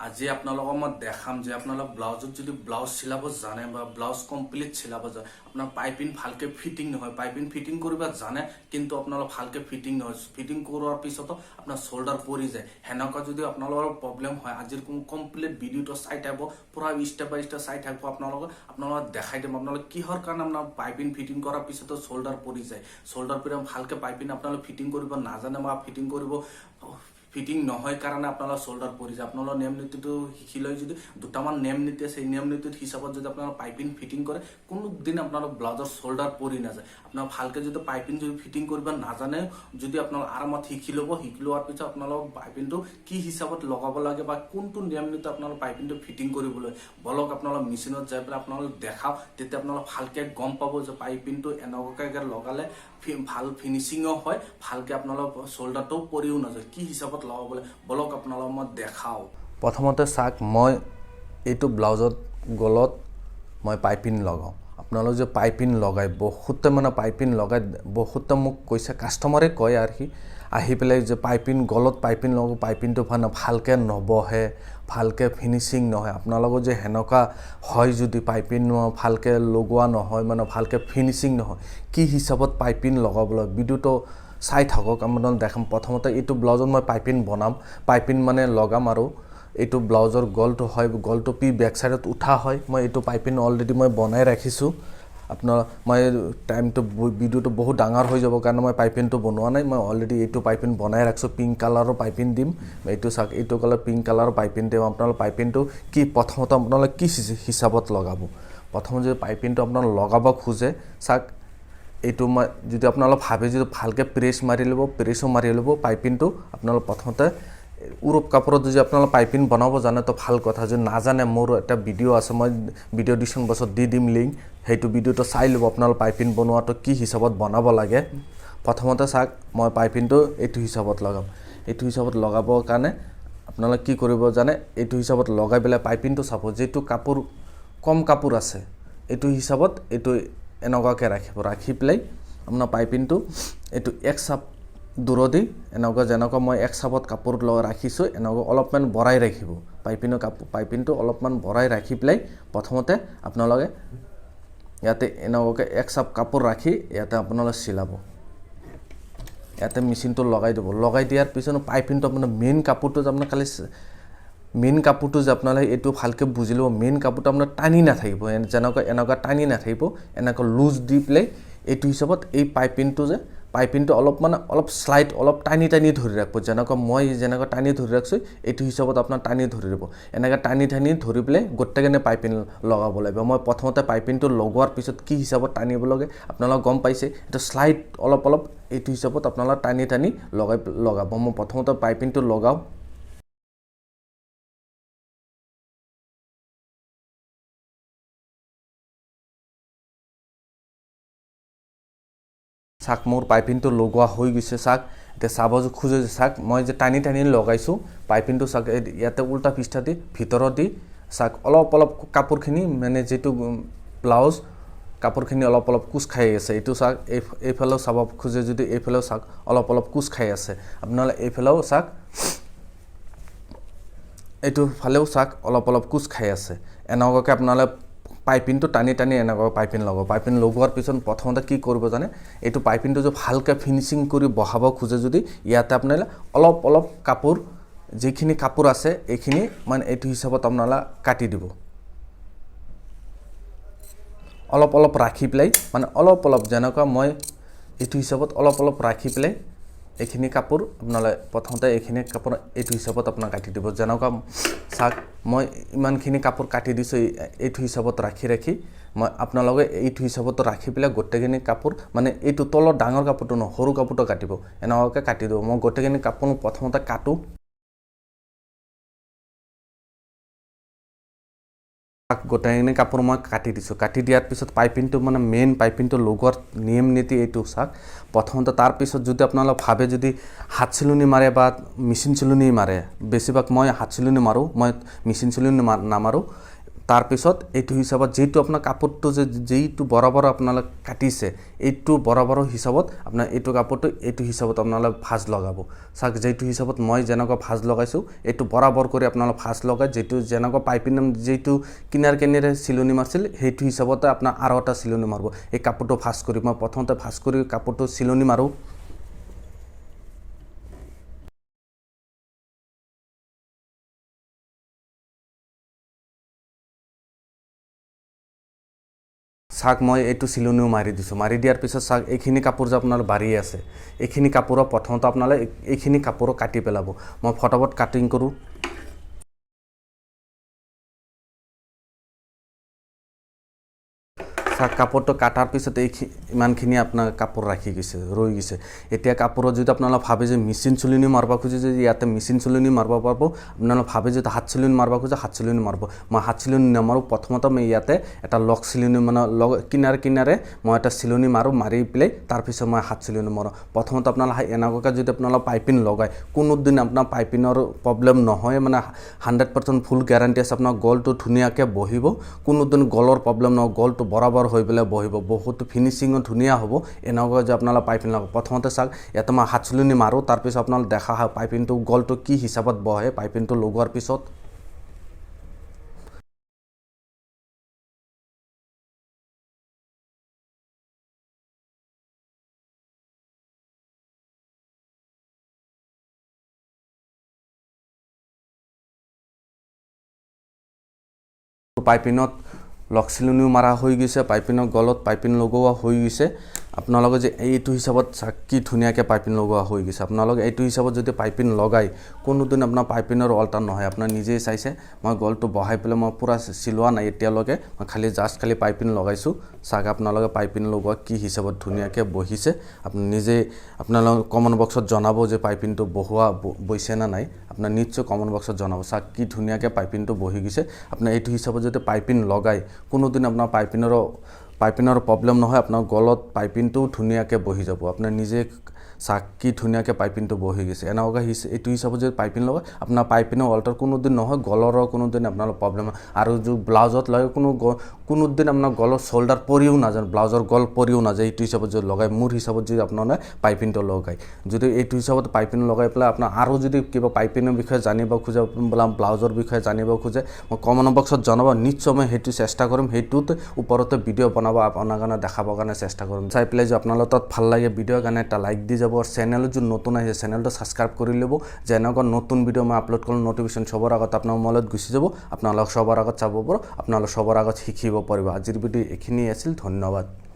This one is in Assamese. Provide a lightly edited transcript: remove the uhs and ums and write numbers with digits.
আজি আপোনালোকক মই দেখাম যে আপোনালোক ব্লাউজত যদি ব্লাউজ চিলাব জানে বা ব্লাউজ কমপ্লিট চিলাব জানে আপোনাৰ পাইপিং ভালকে ফিটিং নহয় পাইপিং ফিটিং কৰিব জানে কিন্তু আপোনালোক ভালকে ফিটিং নহয় ফিটিং কৰাৰ পিছতো আপোনাৰ শোল্ডাৰ পৰি যায় হেনকা যদি আপোনালোকৰ প্ৰবলেম হয় আজিৰ কমপ্লিট ভিডিওটো চাই থাকিব পুৰা স্টেপ বাই স্টেপ চাই থাকিব আপোনালোক দেখাই দিম আপোনালোক কিহৰ কাৰণে আপোনাৰ পাইপিং ফিটিং কৰাৰ পিছতো শোল্ডাৰ পৰি যায় শোল্ডাৰ পৰি ভালকে পাইপিং আপোনালোক ফিটিং কৰিব নাজানে বা ফিটিং কৰিব ফিটিং নহয় কাৰণে আপোনালোক শোল্ডাৰ পৰি যায় আপোনালোক নিয়ম নীতিটো শিকি লৈ যদি দুটামান নিয়ম নীতি আছে এই নিয়ম নীতিৰ হিচাপত যদি আপোনালোক পাইপিং ফিটিং কৰে কোনো দিন আপোনালোক ব্লাউজৰ শোল্ডাৰ পৰি নাযায় আপোনালোক ভালকে যদি পাইপিং যদি ফিটিং কৰিব নাজানে যদি আপোনালোক আৰামত শিকি ল'ব শিকি লোৱাৰ পিছত আপোনালোক পাইপিংটো কি হিচাপত লগাব লাগে বা কোনটো নিয়ম নীতি আপোনালোক পাইপিংটো ফিটিং কৰিবলৈ বলক আপোনালোক মেচিনত যাই পেলাই আপোনালোক দেখাও তেতিয়া আপোনালোক ভালকে গম পাব যে পাইপিংটো এনেকুৱাকৈ লগালে ভাল ফিনিচিঙো হয় ভালকে আপোনালোক শোল্ডাৰটো পৰিও নাযায় কি হিচাপত লগাবলৈ বলক আপোনালোক মই দেখাও প্ৰথমতে চাক মই এইটো ব্লাউজত গলত মই পাইপিং লগাওঁ আপোনালোক যে পাইপিং লগাই বহুতে মানে পাইপিং লগাই বহুতে মোক কৈছে কাষ্টমাৰে কয় আৰু আহি পেলাই যে পাইপিং গলত পাইপিং লগাওঁ পাইপিংটো ভালকৈ নবহে ভালকৈ ফিনিচিং নহয় আপোনালোকৰ যে হেনকা হয় যদি পাইপিং ভালকৈ লগোৱা নহয় মানে ভালকৈ ফিনিচিং নহয় কি হিচাপত পাইপিং লগাবলৈ ভিডিওটো চাই থাকক আপোনালোক দেখাম প্ৰথমতে এইটো ব্লাউজত মই পাইপিং বনাম পাইপিং মানে লগাম আৰু এইটো ব্লাউজৰ গলটো হয় গলটো পি বেক সাইডত উঠা হয় মই এইটো পাইপিং অলৰেডি মই বনাই ৰাখিছোঁ আপোনাৰ মই টাইমটো ভিডিওটো বহুত ডাঙৰ হৈ যাব কাৰণে মই পাইপিংটো বনোৱা নাই মই অলৰেডি এইটো পাইপিং বনাই ৰাখিছোঁ পিংক কালাৰৰ পাইপিং দিম এইটো চাক এইটো কালাৰ পিংক কালাৰৰ পাইপিং দিম আপোনালোক পাইপিংটো কি প্ৰথমতে আপোনালোক কি হিচাপত লগাব প্ৰথম যদি পাইপিংটো আপোনালোক লগাব খোজে চাক এইটো মই যদি আপোনালোক ভাবে যদি ভালকৈ প্ৰেছ মাৰি ল'ব প্ৰেছো মাৰি ল'ব পাইপিংটো আপোনালোক প্ৰথমতে উৰপ কাপোৰত যদি আপোনালোক পাইপিং বনাব জানে তো ভাল কথা যদি নাজানে মোৰ এটা ভিডিঅ' আছে মই ভিডিঅ' ডিছক্ৰিপশ্যন বক্সত দি দিম লিংক সেইটো ভিডিঅ'টো চাই ল'ব আপোনালোক পাইপিং বনোৱাটো কি হিচাপত বনাব লাগে প্ৰথমতে চাওক মই পাইপিংটো এইটো হিচাপত লগাম এইটো হিচাপত লগাবৰ কাৰণে আপোনালোক কি কৰিব জানে এইটো হিচাপত লগাই পেলাই পাইপিংটো চাব যেটো কাপোৰ কম কাপোৰ আছে এইটো হিচাপত এইটো এনেকুৱাকৈ ৰাখিব ৰাখি পেলাই আপোনাৰ পাইপিংটো এইটো এক চাপ দূৰদি এনেকুৱা যেনেকুৱা মই এক চাপত কাপোৰ ৰাখিছোঁ এনেকুৱা অলপমান বঢ়াই ৰাখিব পাইপিংটো অলপমান বঢ়াই ৰাখি পেলাই প্ৰথমতে আপোনালোকে ইয়াতে এনেকুৱাকৈ এক চাপ কাপোৰ ৰাখি ইয়াতে আপোনালোকে চিলাব ইয়াতে মেচিনটো লগাই দিব লগাই দিয়াৰ পিছত পাইপিংটো আপোনাৰ মেইন কাপোৰটো আপোনাৰ খালি মেইন কাপোৰটো যে আপোনালোকে এইটো ভালকৈ বুজি ল'ব মেইন কাপোৰটো আপোনাৰ টানি নাথাকিব যেনেকুৱা এনেকুৱা টানি নাথাকিব এনেকুৱা লুজ দি পেলাই এইটো হিচাপত এই পাইপিংটো অলপ শ্লাইড অলপ টানি ধৰি ৰাখিব যেনেকুৱা মই যেনেকুৱা টানি ধৰি ৰাখিছোঁ এইটো হিচাপত আপোনাৰ টানি ধৰি দিব এনেকৈ টানি ধৰি পেলাই গোটেইখিনি পাইপিং লগাব লাগিব মই প্ৰথমতে পাইপিংটো লগোৱাৰ পিছত কি হিচাপত টানিব লাগে আপোনালোক গম পাইছে এইটো শ্লাইড অলপ এইটো হিচাপত আপোনালোক টানি লগাব মই প্ৰথমতে পাইপিংটো লগাওঁ চাক মোৰ পাইপিংটো লগোৱা হৈ গৈছে চাক এতিয়া চাব খোজে চাক মই যে টানি লগাইছোঁ পাইপিংটো চাক ইয়াতে উল্টা পৃষ্ঠা দি ভিতৰত দি চাক অলপ কাপোৰখিনি মানে যেটো ব্লাউজ কাপোৰখিনি অলপ কোচ খাই আছে এইটো চাক এইফালেও চাব খোজে যদি এইফালেও চাক অলপ কোচ খাই আছে আপোনালোকে এইফালেও চাক এইটো ফালেও চাক অলপ কোচ খাই আছে এনেকুৱাকৈ আপোনালোকে পাইপিংটো টানি এনেকুৱা পাইপিং লগাব পাইপিং লগোৱাৰ পিছত প্ৰথমতে কি কৰিব জানে এইটো পাইপিংটো যে ভালকৈ ফিনিচিং কৰি বহাব খোজে যদি ইয়াতে আপোনালোকে অলপ কাপোৰ যিখিনি কাপোৰ আছে এইখিনি মানে এইটো হিচাপত আপোনালোকে কাটি দিব অলপ ৰাখি পেলাই মানে অলপ যেনেকুৱা মই এইটো হিচাপত অলপ ৰাখি পেলাই এইখিনি কাপোৰ আপোনালোকে প্ৰথমতে এইখিনি কাপোৰ এইটো হিচাপত আপোনাক কাটি দিব যেনেকুৱা চাক মই ইমানখিনি কাপোৰ কাটি দিছোঁ এইটো হিচাপত ৰাখি মই আপোনালোকে এইটো হিচাপত ৰাখি পেলাই গোটেইখিনি কাপোৰ মানে এইটো তলৰ ডাঙৰ কাপোৰটো নহয় সৰু কাপোৰটো কাটিব এনেকুৱাকৈ কাটি দিব মই গোটেইখিনি কাপোৰ প্ৰথমতে কাটো গোটেইখিনি কাপোৰ মই কাটি দিছোঁ কাটি দিয়াৰ পিছত পাইপিংটো মানে মেইন পাইপিংটো লগোৱাৰ নিয়ম নীতি এইটো চাওক প্ৰথমতে তাৰপিছত যদি আপোনালোকে ভাবে যদি হাত চিলনি মাৰে বা মেচিন চিলনি মাৰে বেছিভাগ মই হাত চিলনি মাৰোঁ মই মেচিন চিলনি নামাৰোঁ তাৰপিছত এইটো হিচাপত যেইটো আপোনাৰ কাপোৰটো যেইটো বৰাবৰ আপোনালোক কাটিছে এইটো বৰাবৰ হিচাপত আপোনাৰ এইটো কাপোৰটো এইটো হিচাপত আপোনালোক ভাঁজ লগাব চাওক যেইটো হিচাপত মই যেনেকুৱা ভাঁজ লগাইছোঁ এইটো বৰাবৰ কৰি আপোনালোক ভাঁজ লগাই যেইটো যেনেকুৱা পাইপিং যেইটো কিনাৰ কিনাৰে চিলনি মাৰিছিল সেইটো হিচাপতে আপোনাৰ আৰু এটা চিলনি মাৰিব এই কাপোৰটো ভাঁজ কৰি মই প্ৰথমতে ভাঁজ কৰি কাপোৰটো চিলনি মাৰোঁ চাওক মই এইটো চিলনিও মাৰি দিছোঁ মাৰি দিয়াৰ পিছত চাওক এইখিনি কাপোৰ যে আপোনাৰ বাঢ়ি আছে এইখিনি কাপোৰৰ প্ৰথমতে আপোনালোকে এইখিনি কাপোৰো কাটি পেলাব মই ফটাফট কাটিং কৰোঁ চাওক কাপোৰটো কাটাৰ পিছত ইমানখিনি আপোনাৰ কাপোৰ ৰাখি গৈছে ৰৈ গৈছে এতিয়া কাপোৰত যদি আপোনালোকে ভাবে যে মেচিন চিলনি মাৰিব খোজে যে ইয়াতে মেচিন চিলনি মাৰিব পাৰিব আপোনালোকে ভাবে যে হাত চিলনি মাৰিব খোজে হাত চিলনি মাৰিব মই হাত চিলনি নামাৰোঁ প্ৰথমতে মই ইয়াতে এটা লক চিলনি মানে কিনাৰে কিনাৰে মই এটা চিলনি মাৰোঁ মাৰি পেলাই তাৰপিছত মই হাত চিলনি মাৰোঁ প্ৰথমতে আপোনালোকে এনেকুৱাকৈ যদি আপোনালোকে পাইপিং লগায় কোনোদিন আপোনাৰ পাইপিঙৰ প্ৰব্লেম নহয় মানে 100% ফুল গেৰাণ্টি আছে আপোনাৰ গলটো ধুনীয়াকৈ বহিব কোনোদিন গলৰ প্ৰব্লেম নহয় গলটো বৰাবৰ হৈ পেলাই বহিব বহুত ফিনিচিঙো ধুনীয়া হ'ব এনেকুৱা যে আপোনালোকে পাইপিং লগাব প্ৰথমতে চাওক ইয়াতে মই হাত চিলনি মাৰোঁ তাৰপিছত আপোনালোকে দেখা হয় পাইপিংটো গলটো কি হিচাপত বহে পাইপিংটো লগোৱাৰ পিছত পাইপিঙত লক চিলনিও মাৰা হৈ গৈছে পাইপিঙৰ গলত পাইপিং লগোৱা হৈ গৈছে আপোনালোকে যে এইটো হিচাপত কি ধুনীয়াকৈ পাইপিং লগোৱা হৈ গৈছে আপোনালোকে এইটো হিচাপত যদি পাইপিং লগাই কোনোদিন আপোনাৰ পাইপিঙৰ অল্টাৰ নহয় আপোনাৰ নিজেই চাইছে মই গলটো বহাই পেলাই মই পূৰা চিলোৱা নাই এতিয়ালৈকে মই খালি পাইপিং লগাইছোঁ চাওক আপোনালোকে পাইপিং লগোৱা কি হিচাপত ধুনীয়াকৈ বহিছে আপুনি নিজে আপোনালোকে কমেণ্ট বক্সত জনাব যে পাইপিংটো বৈছে নে নাই আপোনাৰ নিশ্চয় কমেণ্ট বক্সত জনাব চাওক কি ধুনীয়াকৈ পাইপিংটো বহি গৈছে আপোনাৰ এইটো হিচাপত যদি পাইপিং লগাই কোনোদিন আপোনাৰ পাইপিঙৰ প্ৰব্লেম নহয় আপোনাৰ গলত পাইপিংটোও ধুনীয়াকৈ বহি যাব আপোনাৰ নিজে চাওক কি ধুনীয়াকৈ পাইপিংটো বহি গৈছে এনেকুৱা এইটো হিচাপত যদি পাইপিং লগায় আপোনাৰ পাইপিঙৰ অল্টাৰ কোনোদিন নহয় গলৰো কোনোদিন আপোনাৰ প্ৰব্লেম নহয় আৰু যদি ব্লাউজত লাগে কোনোদিন আপোনাৰ গলৰ শোল্ডাৰ পৰিও নাযায় ব্লাউজৰ গল পৰিও নাযায় এইটো হিচাপত যদি লগায় মোৰ হিচাপত যদি আপোনালোকে পাইপিংটো লগায় যদি এইটো হিচাপত পাইপিং লগাই পেলাই আপোনাৰ আৰু যদি কিবা পাইপিঙৰ বিষয়ে জানিব খোজে ব্লাউজৰ বিষয়ে জানিব খোজে মই কমেণ্ট বক্সত জনাব নিশ্চয় মই সেইটো চেষ্টা কৰিম সেইটোত ওপৰতে ভিডিঅ' বনাব আপোনাৰ কাৰণে দেখাবৰ কাৰণে চেষ্টা কৰিম চাই পেলাই যে আপোনালোকৰ তাত ভাল লাগে ভিডিঅ'ৰ কাৰণে এটা লাইক দি যাব আৰু চেনেলত যদি নতুন আহিছে চেনেলটো ছাবস্ক্ৰাইব কৰি ল'ব যে এনেকুৱা নতুন ভিডিঅ' মই আপলোড কৰিলে নটিফিকেশ্যন সবৰ আগত আপোনাৰ মোবাইলত গুচি যাব আপোনালোক সবৰ আগত চাব পাৰিব আপোনালোক সবৰ আগত শিকিব পাৰিব আজিৰ ভিডিঅ' এইখিনি আছিল ধন্যবাদ